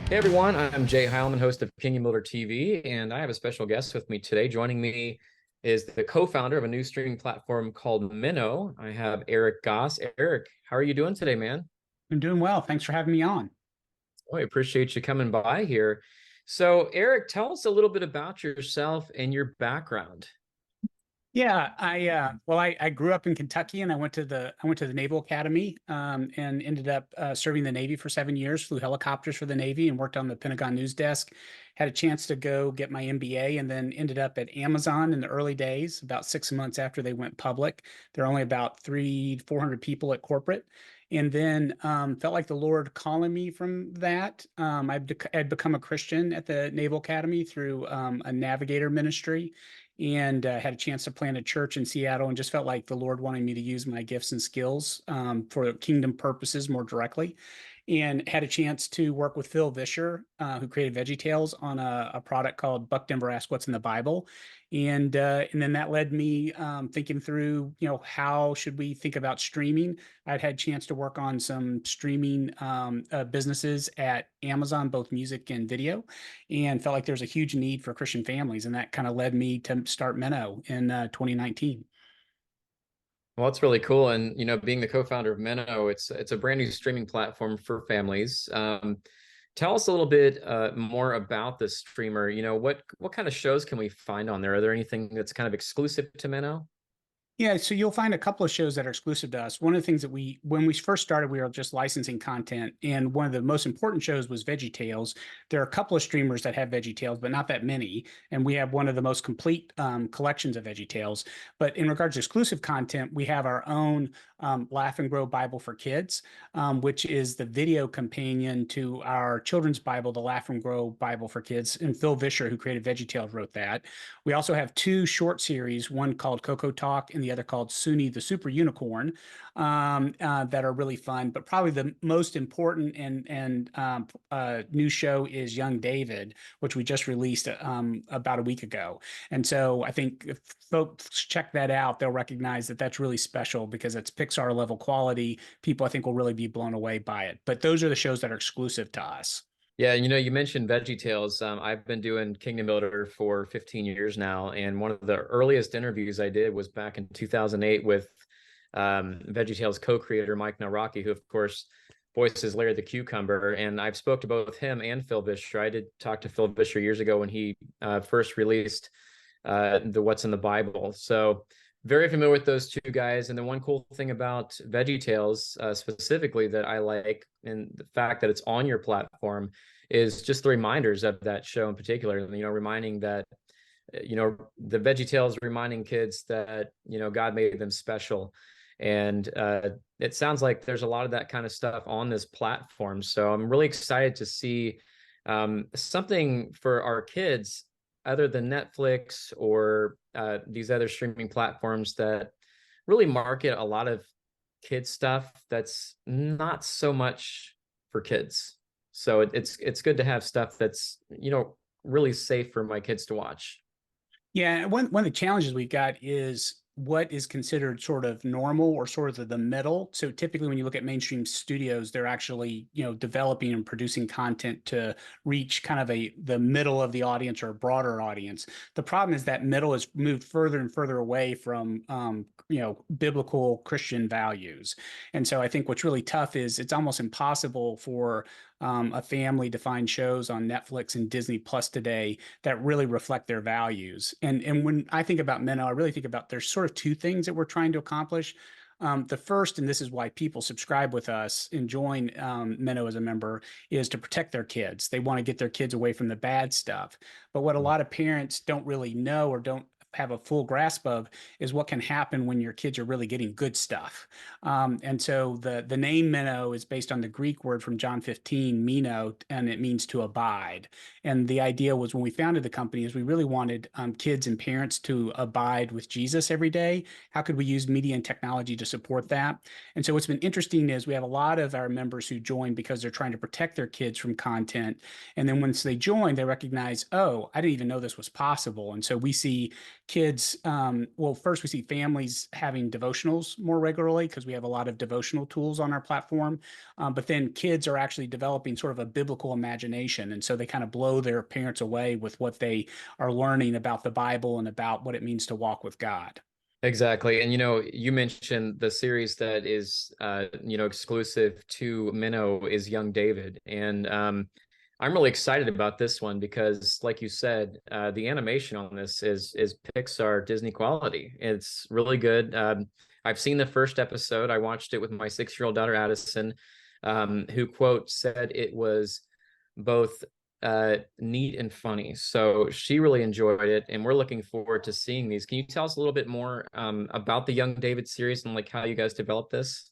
Hey everyone, I'm Jay Heilman, host of Kingdom Builder TV, and I have a special guest with me today. Joining me is the co-founder of a new streaming platform called Minno. I have Erick Goss. Erick, how are you doing today, man? I'm doing well. Thanks for having me on. Oh, I appreciate you coming by here. So, Erick, tell us a little bit about yourself and your background. Yeah, I grew up in Kentucky and I went to the Naval Academy and ended up serving the Navy for 7 years, flew helicopters for the Navy and worked on the Pentagon news desk. Had a chance to go get my MBA and then ended up at Amazon in the early days, about 6 months after they went public. There are only about 400 people at corporate. And then felt like the Lord calling me from that. I'd become a Christian at the Naval Academy through a navigator ministry and had a chance to plant a church in Seattle and just felt like the Lord wanted me to use my gifts and skills for kingdom purposes more directly. And had a chance to work with Phil Vischer, who created VeggieTales, on a product called Buck Denver Ask What's in the Bible, and then that led me thinking through, how should we think about streaming. I'd had a chance to work on some streaming businesses at Amazon, both music and video, and felt like there's a huge need for Christian families. And that kind of led me to start Minno in 2019. Well, that's really cool. And being the co-founder of Minno, it's a brand new streaming platform for families. Tell us a little bit more about the streamer. What kind of shows can we find on there? Are there anything that's kind of exclusive to Minno? Yeah, so you'll find a couple of shows that are exclusive to us. One of the things that when we first started, we were just licensing content, and one of the most important shows was VeggieTales. There are a couple of streamers that have VeggieTales, but not that many, and we have one of the most complete collections of VeggieTales. But in regards to exclusive content, we have our own Laugh and Grow Bible for Kids, which is the video companion to our children's Bible, the Laugh and Grow Bible for Kids. And Phil Vischer, who created VeggieTales, wrote that. We also have two short series, one called Coco Talk and the other called Suni the Super Unicorn, that are really fun. But probably the most important and new show is Young David, which we just released about a week ago. And so I think if folks check that out, they'll recognize that that's really special because it's Pixar level quality. People, I think, will really be blown away by it. But those are the shows that are exclusive to us. Yeah, you mentioned VeggieTales. I've been doing Kingdom Builder for 15 years now, and one of the earliest interviews I did was back in 2008 with VeggieTales co-creator Mike Nawrocki, who of course voices Larry the Cucumber. And I've spoke to both him and Phil Vischer. I did talk to Phil Vischer years ago when he first released the What's in the Bible. So very familiar with those two guys. And the one cool thing about VeggieTales specifically that I like, and the fact that it's on your platform, is just the reminders of that show in particular. Reminding that the VeggieTales reminding kids that God made them special. And it sounds like there's a lot of that kind of stuff on this platform. So I'm really excited to see something for our kids other than Netflix or these other streaming platforms that really market a lot of kids stuff that's not so much for kids. So it's good to have stuff that's really safe for my kids to watch. Yeah, one of the challenges we've got is what is considered sort of normal or sort of the middle. So typically when you look at mainstream studios, they're actually, developing and producing content to reach kind of the middle of the audience or a broader audience. The problem is that middle has moved further and further away from biblical Christian values. And so I think what's really tough is it's almost impossible for a family to find shows on Netflix and Disney Plus today that really reflect their values. And when I think about Minno, I really think about there's sort of two things that we're trying to accomplish. The first, and this is why people subscribe with us and join Minno as a member, is to protect their kids. They want to get their kids away from the bad stuff. But what a lot of parents don't really know or don't have a full grasp of is what can happen when your kids are really getting good stuff. And so the name Minno is based on the Greek word from John 15, Mino, and it means to abide. And the idea was when we founded the company is we really wanted kids and parents to abide with Jesus every day. How could we use media and technology to support that? And so what's been interesting is we have a lot of our members who join because they're trying to protect their kids from content. And then once they join, they recognize, oh, I didn't even know this was possible. And so we see kids, well, first we see families having devotionals more regularly because we have a lot of devotional tools on our platform. But then kids are actually developing sort of a biblical imagination. And so they kind of blow their parents away with what they are learning about the Bible and about what it means to walk with God. Exactly. And you mentioned the series that is exclusive to Minno is Young David. And I'm really excited about this one because, like you said, the animation on this is Pixar Disney quality. It's really good. I've seen the first episode. I watched it with my 6-year-old daughter Addison, who quote said it was both neat and funny. So she really enjoyed it, and we're looking forward to seeing these. Can you tell us a little bit more about the Young David series and like how you guys developed this?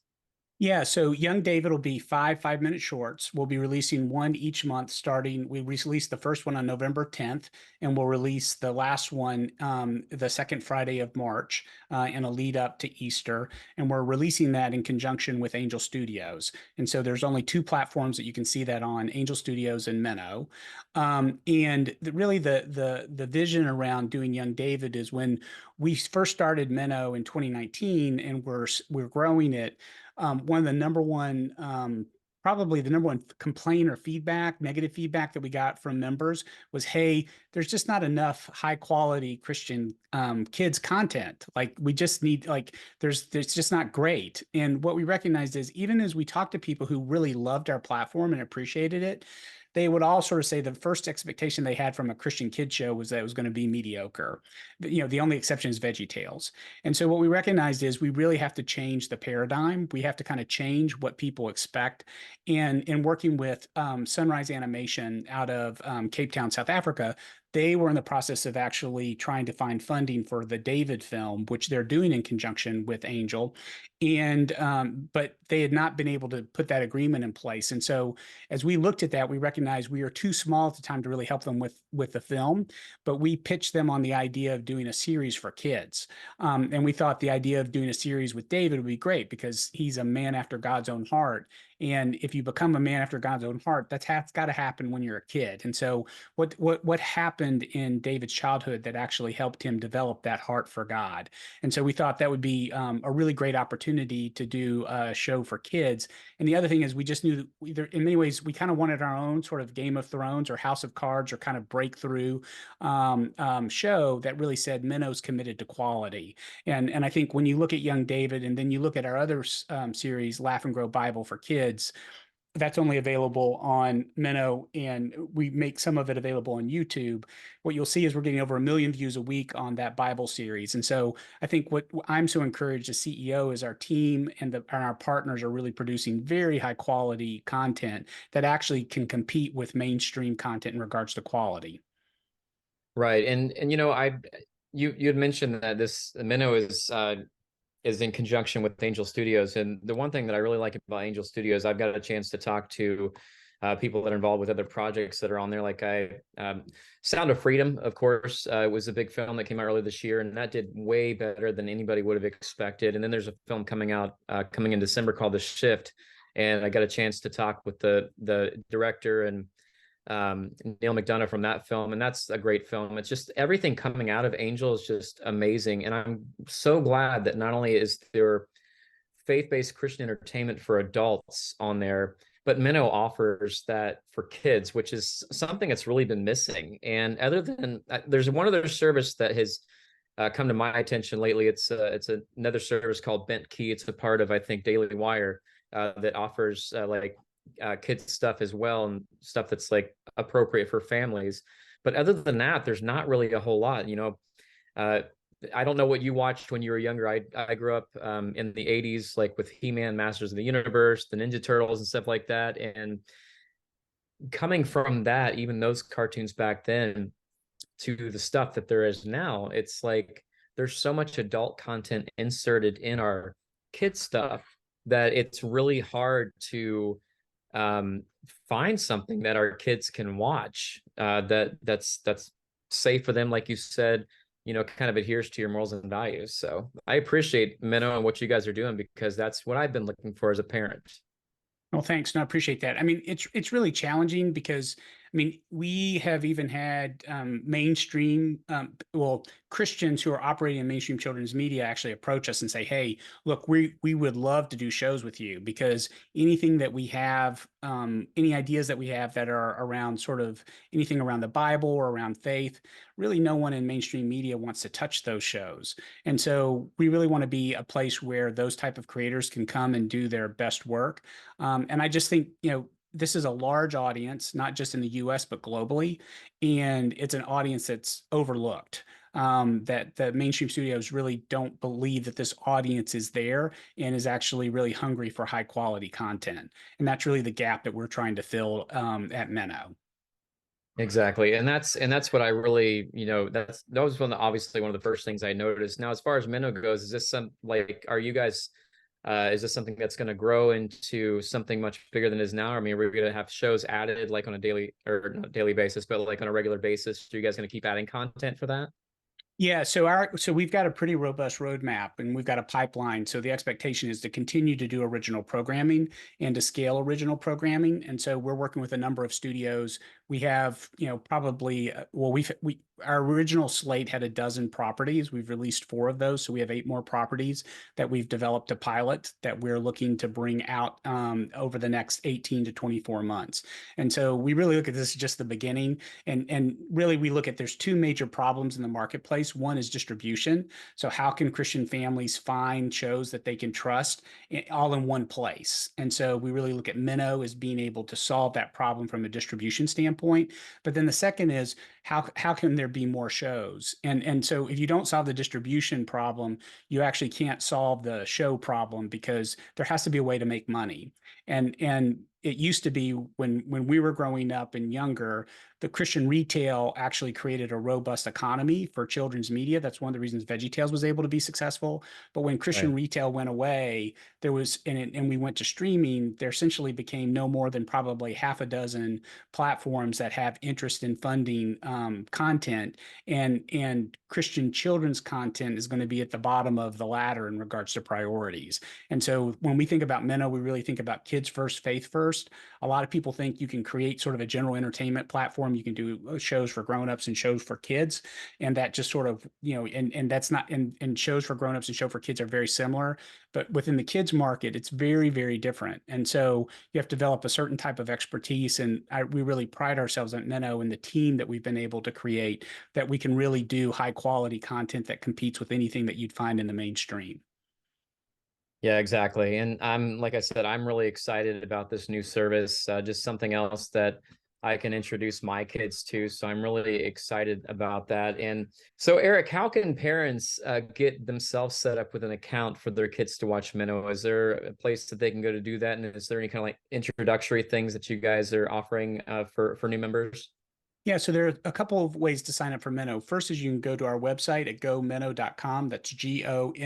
Yeah, so Young David will be 5 5-minute shorts. We'll be releasing one each month starting. We released the first one on November 10th, and we'll release the last one the second Friday of March in a lead up to Easter. And we're releasing that in conjunction with Angel Studios. And so there's only two platforms that you can see that on, Angel Studios and Minno. Really the vision around doing Young David is when we first started Minno in 2019 and we're growing it. One of the number one, probably the number one complaint or feedback, negative feedback that we got from members was, hey, there's just not enough high quality Christian kids content. Like we just need like there's just not great. And what we recognized is even as we talked to people who really loved our platform and appreciated it, they would all sort of say the first expectation they had from a Christian kid show was that it was going to be mediocre. The only exception is Veggie Tales. And so what we recognized is we really have to change the paradigm. We have to kind of change what people expect. And in working with Sunrise Animation out of Cape Town, South Africa, they were in the process of actually trying to find funding for the David film, which they're doing in conjunction with Angel. But they had not been able to put that agreement in place. And so as we looked at that, we recognized we were too small at the time to really help them with the film, but we pitched them on the idea of doing a series for kids. And we thought the idea of doing a series with David would be great because he's a man after God's own heart. And if you become a man after God's own heart, that's got to happen when you're a kid. And so what happened in David's childhood that actually helped him develop that heart for God? And so we thought that would be a really great opportunity to do a show for kids. And the other thing is we just knew that in many ways we kind of wanted our own sort of Game of Thrones or House of Cards or kind of breakthrough show that really said Minno's committed to quality. And I think when you look at Young David and then you look at our other series, Laugh and Grow Bible for Kids, that's only available on Minno, and we make some of it available on YouTube. What you'll see is we're getting over 1 million views a week on that Bible series. And so I think what I'm so encouraged as CEO is our team and our partners are really producing very high quality content that actually can compete with mainstream content in regards to quality. Right. And you had mentioned that this Minno is in conjunction with Angel Studios. And the one thing that I really like about Angel Studios, I've got a chance to talk to people that are involved with other projects that are on there. Like Sound of Freedom, of course, was a big film that came out earlier this year, and that did way better than anybody would have expected. And then there's a film coming out coming in December called The Shift, and I got a chance to talk with the director and Neil McDonough from that film, and that's a great film. It's just everything coming out of Angel is just amazing, and I'm so glad that not only is there faith-based Christian entertainment for adults on there, but Minno offers that for kids, which is something that's really been missing. And other than there's one other service that has come to my attention lately. It's another service called Bent Key. It's a part of, I think, Daily Wire that offers kids stuff as well, and stuff that's like appropriate for families. But other than that, there's not really a whole lot. I don't know what you watched when you were younger. I grew up in the 80s, like with He-Man, Masters of the Universe, the Ninja Turtles and stuff like that. And coming from that, even those cartoons back then to the stuff that there is now, it's like there's so much adult content inserted in our kids stuff that it's really hard to find something that our kids can watch that's safe for them, like you said, kind of adheres to your morals and values. So I appreciate Minno and what you guys are doing, because that's what I've been looking for as a parent. Well, thanks. No, I appreciate that. I mean, it's really challenging because I mean, we have even had mainstream, well, Christians who are operating in mainstream children's media actually approach us and say, "Hey, look, we would love to do shows with you because anything that we have, any ideas that we have that are around sort of anything around the Bible or around faith, really no one in mainstream media wants to touch those shows. And so we really want to be a place where those type of creators can come and do their best work. And I just think, this is a large audience, not just in the US, but globally. And it's an audience that's overlooked. That the mainstream studios really don't believe that this audience is there and is actually really hungry for high quality content. And that's really the gap that we're trying to fill at Minno. Exactly. And that's what I really, that was obviously one of the first things I noticed. Now, as far as Minnow goes, is this are you guys, is this something that's going to grow into something much bigger than it is now? I mean, we're going to have shows added like on a daily, or not daily basis, but like on a regular basis. Are you guys going to keep adding content for that? Yeah, so we've got a pretty robust roadmap and we've got a pipeline. So the expectation is to continue to do original programming and to scale original programming. And so we're working with a number of studios. We have, probably well, we our original slate had a dozen properties. We've released four of those, so we have eight more properties that we've developed to pilot that we're looking to bring out over the next 18 to 24 months. And so we really look at this as just the beginning. And really we look at there's two major problems in the marketplace. One is distribution. So how can Christian families find shows that they can trust all in one place? And so we really look at Minnow as being able to solve that problem from a distribution standpoint. But then the second is how can there be more shows? And so if you don't solve the distribution problem, you actually can't solve the show problem because there has to be a way to make money. And it used to be when we were growing up and younger, the Christian retail actually created a robust economy for children's media. That's one of the reasons VeggieTales was able to be successful. But when Christian Right. retail went away, there was and we went to streaming, there essentially became no more than probably half a dozen platforms that have interest in funding content, and Christian children's content is going to be at the bottom of the ladder in regards to priorities. And so when we think about Minnow, we really think about kids first, faith first. A lot of people think you can create sort of a general entertainment platform. You can do shows for grown-ups and shows for kids. And that just sort of, and that's not, and shows for grown-ups and show for kids are very similar. But within the kids market, it's very, very different. And so you have to develop a certain type of expertise. And we really pride ourselves at Minnow and the team that we've been able to create that we can really do high quality content that competes with anything that you'd find in the mainstream. Yeah, exactly. And like I said, I'm really excited about this new service, just something else that I can introduce my kids to. So I'm really excited about that. And so, Eric, how can parents get themselves set up with an account for their kids to watch Minnow? Is there a place that they can go to do that? And is there any kind of like introductory things that you guys are offering for new members? Yeah, so there are a couple of ways to sign up for Minnow. First is you can go to our website at gominno.com. That's GOMINNO.com.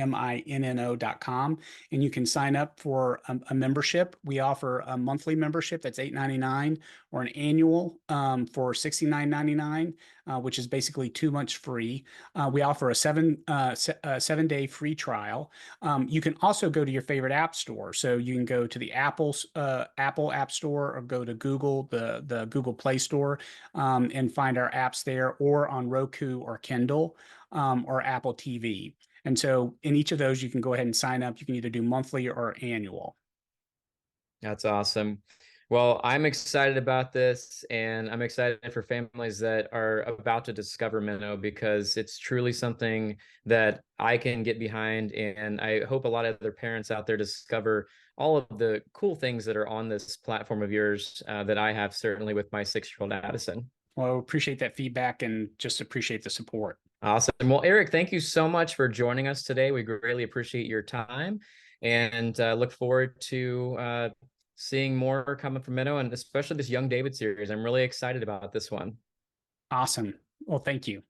And you can sign up for a membership. We offer a monthly membership that's $8.99 or an annual for $69.99, which is basically 2 months free. We offer a 7-day free trial. You can also go to your favorite app store. So you can go to the Apple App Store or go to Google, the Google Play Store, and find our apps there, or on Roku or Kindle or Apple TV. And so in each of those, you can go ahead and sign up. You can either do monthly or annual. That's awesome. Well, I'm excited about this, and I'm excited for families that are about to discover Minnow because it's truly something that I can get behind. And I hope a lot of other parents out there discover all of the cool things that are on this platform of yours that I have certainly with my 6-year-old Addison. Well, appreciate that feedback and just appreciate the support. Awesome. Well, Eric, thank you so much for joining us today. We greatly appreciate your time and look forward to seeing more coming from Minnow and especially this Young David series. I'm really excited about this one. Awesome. Well, thank you.